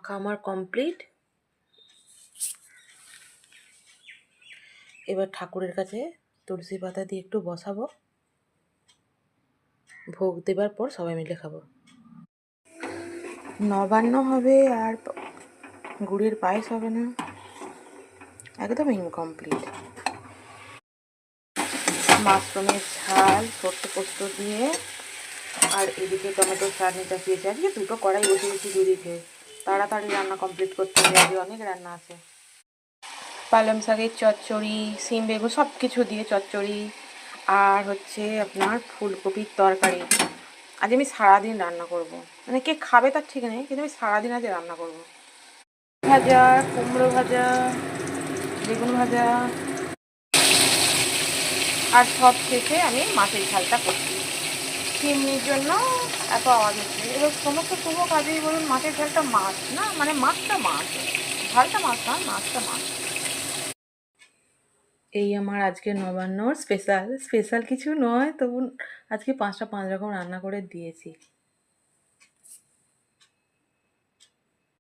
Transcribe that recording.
মাখা আমার কমপ্লিট। এবার ঠাকুরের কাছে তুলসী পাতা দিয়ে একটু বসাবো, ভোগ দেবার পর সবাই মিলে খাবো। নবান্ন হবে আর গুড়ের পায়েস হবে না, একদম ইনকমপ্লিট। মাশরুমের ঝাল সর্ষে পোস্ত দিয়ে, আর এদিকে টমেটো চাটনি চাপিয়েছে। আজকে দুটো কড়াই বসিয়েছি দুদিকে, তাড়াতাড়ি রান্না কমপ্লিট করতে হবে, আজকে অনেক রান্না আছে। পালং শাকের চচ্চড়ি, সিম বেগুন সব কিছু দিয়ে চচ্চড়ি, আর হচ্ছে আপনার ফুলকপির তরকারি। আজ আমি সারাদিন রান্না করব, মানে কে খাবে তার ঠিক নেই, কিন্তু আমি সারাদিন আজ রান্না করব। ভাজা, কুমড়ো ভাজা, বেগুন ভাজা, আর সব শেষে আমি মাছের ঝালটা করছি। চিমনির জন্য এত আওয়াজ হচ্ছে। এবার সমস্ত শুভ কাজেই বলুন মাছের ঝালটা মাছ না, মানে মাছটা মাছ, ঝালটা মাছ না, মাছটা মাছ। এই আমার আজকে নবান্নর স্পেশাল কিছু নয়, তবু আজকে 5টা 5 রকম রান্না করে দিয়েছি।